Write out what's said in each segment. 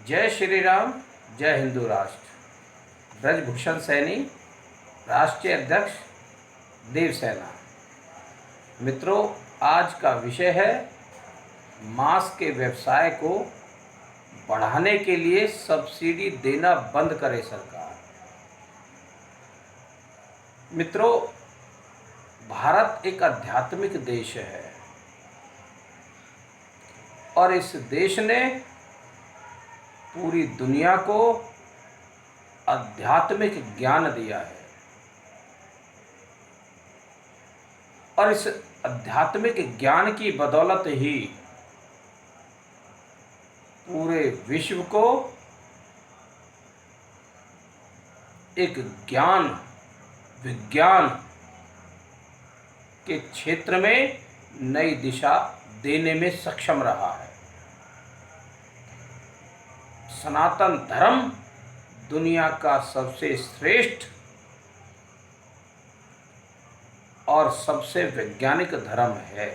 जय श्री राम। जय हिंदू राष्ट्र। ब्रजभूषण सैनी, राष्ट्रीय अध्यक्ष, देवसेना। मित्रों, आज का विषय है मांस के व्यवसाय को बढ़ाने के लिए सब्सिडी देना बंद करे सरकार। मित्रों, भारत एक आध्यात्मिक देश है और इस देश ने पूरी दुनिया को आध्यात्मिक ज्ञान दिया है और इस आध्यात्मिक ज्ञान की बदौलत ही पूरे विश्व को एक ज्ञान विज्ञान के क्षेत्र में नई दिशा देने में सक्षम रहा है। सनातन धर्म दुनिया का सबसे श्रेष्ठ और सबसे वैज्ञानिक धर्म है।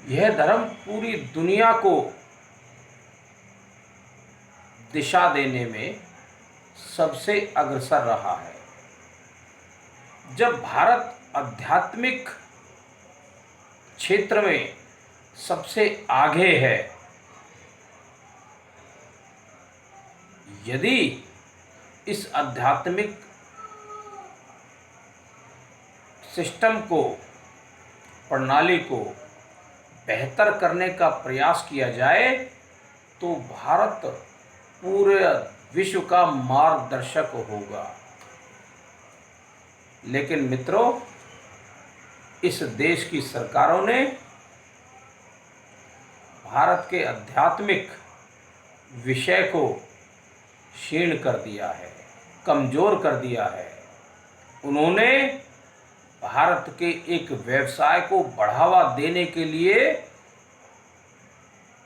यह धर्म पूरी दुनिया को दिशा देने में सबसे अग्रसर रहा है। जब भारत आध्यात्मिक क्षेत्र में सबसे आगे है, यदि इस आध्यात्मिक सिस्टम को, प्रणाली को बेहतर करने का प्रयास किया जाए तो भारत पूरे विश्व का मार्गदर्शक होगा। लेकिन मित्रों, इस देश की सरकारों ने भारत के आध्यात्मिक विषय को क्षीण कर दिया है, कमजोर कर दिया है। उन्होंने भारत के एक व्यवसाय को बढ़ावा देने के लिए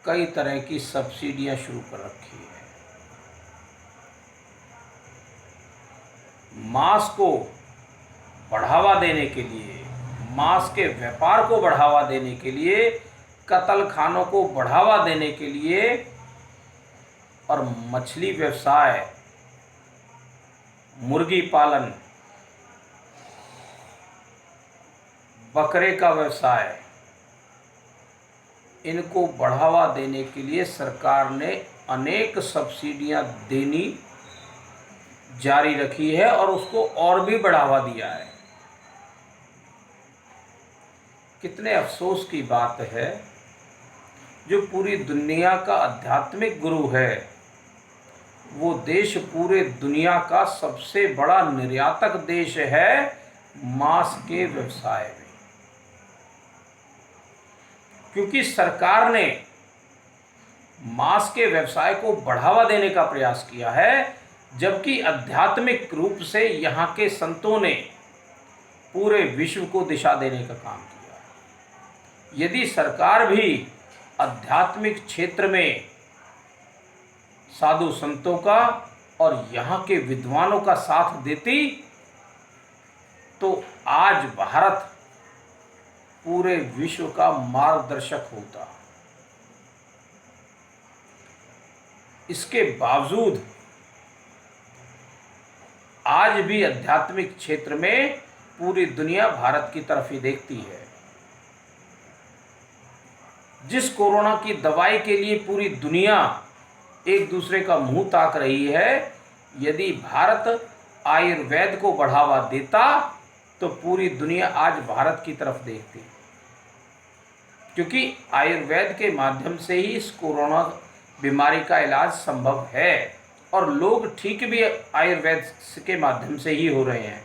कई तरह की सब्सिडियां शुरू कर रखी है। मांस को बढ़ावा देने के लिए, मांस के व्यापार को बढ़ावा देने के लिए, कत्ल खानों को बढ़ावा देने के लिए और मछली व्यवसाय, मुर्गी पालन, बकरे का व्यवसाय, इनको बढ़ावा देने के लिए सरकार ने अनेक सब्सिडियां देनी जारी रखी है और उसको और भी बढ़ावा दिया है। कितने अफसोस की बात है, जो पूरी दुनिया का आध्यात्मिक गुरु है, वो देश पूरे दुनिया का सबसे बड़ा निर्यातक देश है मांस के व्यवसाय में, क्योंकि सरकार ने मांस के व्यवसाय को बढ़ावा देने का प्रयास किया है, जबकि आध्यात्मिक रूप से यहाँ के संतों ने पूरे विश्व को दिशा देने का काम किया। यदि सरकार भी आध्यात्मिक क्षेत्र में साधु संतों का और यहाँ के विद्वानों का साथ देती तो आज भारत पूरे विश्व का मार्गदर्शक होता। इसके बावजूद आज भी आध्यात्मिक क्षेत्र में पूरी दुनिया भारत की तरफ ही देखती है। जिस कोरोना की दवाई के लिए पूरी दुनिया एक दूसरे का मुंह ताक रही है, यदि भारत आयुर्वेद को बढ़ावा देता तो पूरी दुनिया आज भारत की तरफ देखती, क्योंकि आयुर्वेद के माध्यम से ही इस कोरोना बीमारी का इलाज संभव है और लोग ठीक भी आयुर्वेद के माध्यम से ही हो रहे हैं।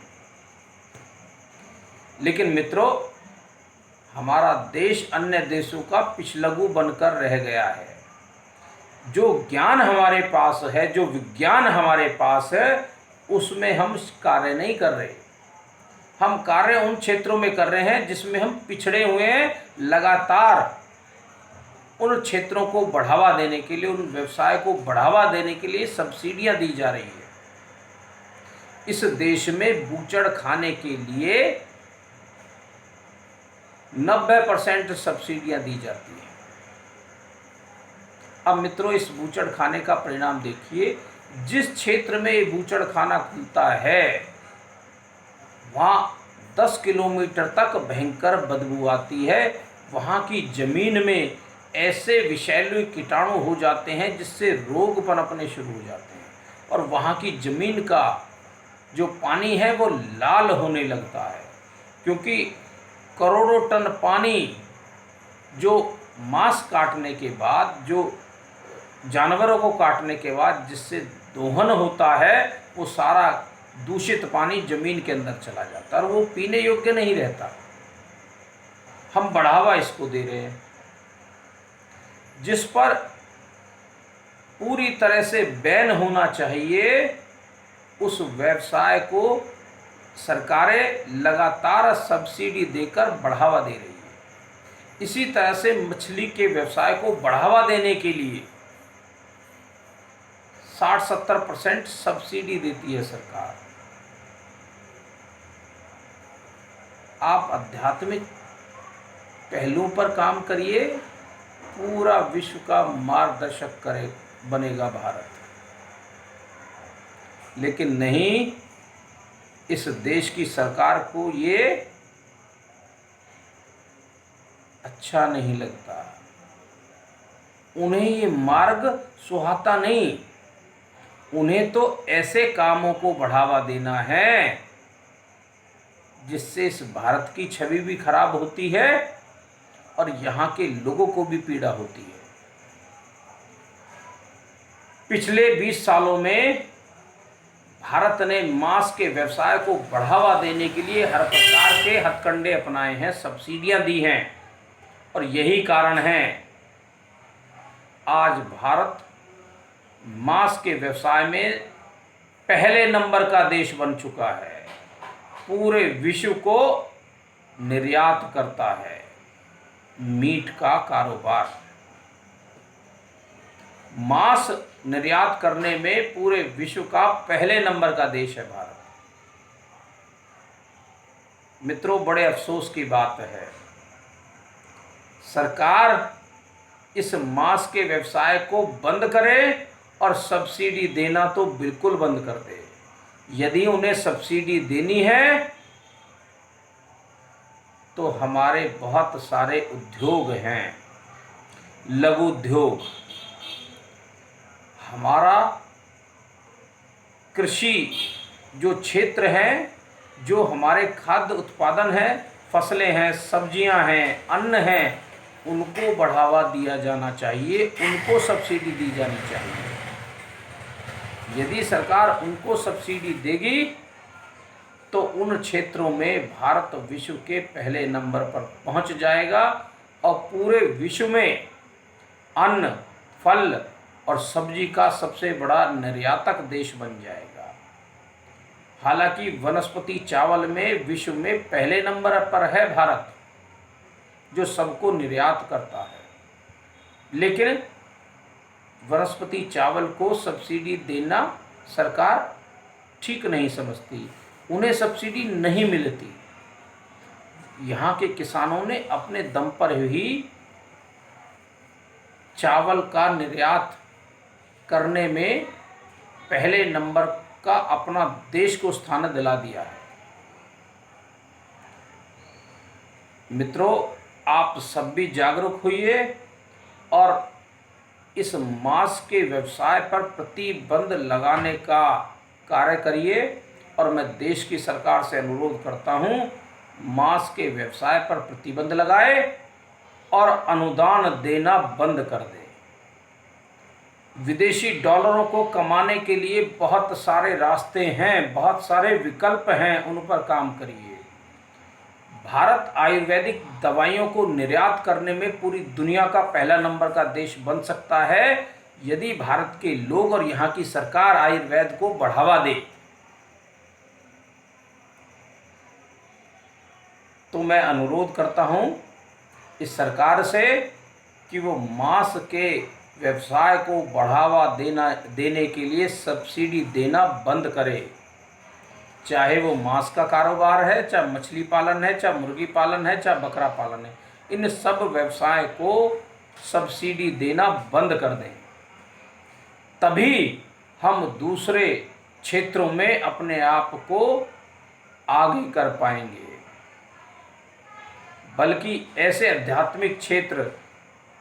लेकिन मित्रों, हमारा देश अन्य देशों का पिछलगू बनकर रह गया है। जो ज्ञान हमारे पास है, जो विज्ञान हमारे पास है, उसमें हम कार्य नहीं कर रहे। हम कार्य उन क्षेत्रों में कर रहे हैं जिसमें हम पिछड़े हुए हैं। लगातार उन क्षेत्रों को बढ़ावा देने के लिए, उन व्यवसाय को बढ़ावा देने के लिए सब्सिडियां दी जा रही है। इस देश में बूचड़ खाने के लिए 90% सब्सिडियां दी जाती हैं। अब मित्रों, इस बूचड़खाने का परिणाम देखिए। जिस क्षेत्र में ये बूचड़खाना खुलता है वहाँ 10 किलोमीटर तक भयंकर बदबू आती है। वहाँ की जमीन में ऐसे विषैले कीटाणु हो जाते हैं जिससे रोग पनपने शुरू हो जाते हैं, और वहाँ की जमीन का जो पानी है वो लाल होने लगता है, क्योंकि करोड़ों टन पानी जो मांस काटने के बाद, जो जानवरों को काटने के बाद जिससे दोहन होता है, वो सारा दूषित पानी जमीन के अंदर चला जाता है और वो पीने योग्य नहीं रहता। हम बढ़ावा इसको दे रहे हैं, जिस पर पूरी तरह से बैन होना चाहिए। उस व्यवसाय को सरकारें लगातार सब्सिडी देकर बढ़ावा दे रही है। इसी तरह से मछली के व्यवसाय को बढ़ावा देने के लिए 60-70% सब्सिडी देती है सरकार। आप आध्यात्मिक पहलुओं पर काम करिए, पूरा विश्व का मार्गदर्शक बनेगा भारत। लेकिन नहीं, इस देश की सरकार को ये अच्छा नहीं लगता, उन्हें ये मार्ग सुहाता नहीं। उन्हें तो ऐसे कामों को बढ़ावा देना है जिससे इस भारत की छवि भी खराब होती है और यहाँ के लोगों को भी पीड़ा होती है। पिछले 20 सालों में भारत ने मांस के व्यवसाय को बढ़ावा देने के लिए हर प्रकार के हथकंडे अपनाए हैं, सब्सिडियां दी हैं, और यही कारण है आज भारत मांस के व्यवसाय में पहले नंबर का देश बन चुका है। पूरे विश्व को निर्यात करता है मीट का कारोबार। मांस निर्यात करने में पूरे विश्व का पहले नंबर का देश है भारत। मित्रों, बड़े अफसोस की बात है, सरकार इस मांस के व्यवसाय को बंद करे और सब्सिडी देना तो बिल्कुल बंद कर दे। यदि उन्हें सब्सिडी देनी है तो हमारे बहुत सारे उद्योग हैं, लघु उद्योग, हमारा कृषि जो क्षेत्र है, जो हमारे खाद्य उत्पादन है, फसलें हैं, सब्जियां हैं, अन्न हैं, उनको बढ़ावा दिया जाना चाहिए, उनको सब्सिडी दी जानी चाहिए। यदि सरकार उनको सब्सिडी देगी तो उन क्षेत्रों में भारत विश्व के पहले नंबर पर पहुंच जाएगा और पूरे विश्व में अन्न, फल और सब्जी का सबसे बड़ा निर्यातक देश बन जाएगा। हालांकि वनस्पति चावल में विश्व में पहले नंबर पर है भारत, जो सबको निर्यात करता है, लेकिन वनस्पति चावल को सब्सिडी देना सरकार ठीक नहीं समझती, उन्हें सब्सिडी नहीं मिलती। यहाँ के किसानों ने अपने दम पर ही चावल का निर्यात करने में पहले नंबर का अपना देश को स्थान दिला दिया है। मित्रों, आप सब भी जागरूक होइए और इस मांस के व्यवसाय पर प्रतिबंध लगाने का कार्य करिए। और मैं देश की सरकार से अनुरोध करता हूं, मांस के व्यवसाय पर प्रतिबंध लगाए और अनुदान देना बंद कर दे। विदेशी डॉलरों को कमाने के लिए बहुत सारे रास्ते हैं, बहुत सारे विकल्प हैं, उन पर काम करिए। भारत आयुर्वेदिक दवाइयों को निर्यात करने में पूरी दुनिया का पहला नंबर का देश बन सकता है यदि भारत के लोग और यहाँ की सरकार आयुर्वेद को बढ़ावा दे। तो मैं अनुरोध करता हूँ इस सरकार से कि वो मांस के व्यवसाय को बढ़ावा देने के लिए सब्सिडी देना बंद करे। चाहे वो मांस का कारोबार है, चाहे मछली पालन है, चाहे मुर्गी पालन है, चाहे बकरा पालन है, इन सब व्यवसाय को सब्सिडी देना बंद कर दें, तभी हम दूसरे क्षेत्रों में अपने आप को आगे कर पाएंगे। बल्कि ऐसे आध्यात्मिक क्षेत्र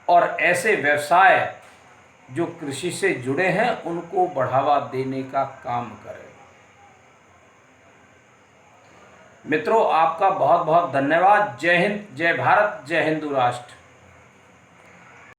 और ऐसे व्यवसाय जो कृषि से जुड़े हैं उनको बढ़ावा देने का काम करें। मित्रों, आपका बहुत बहुत धन्यवाद। जय हिंद, जय भारत, जय हिंदू राष्ट्र।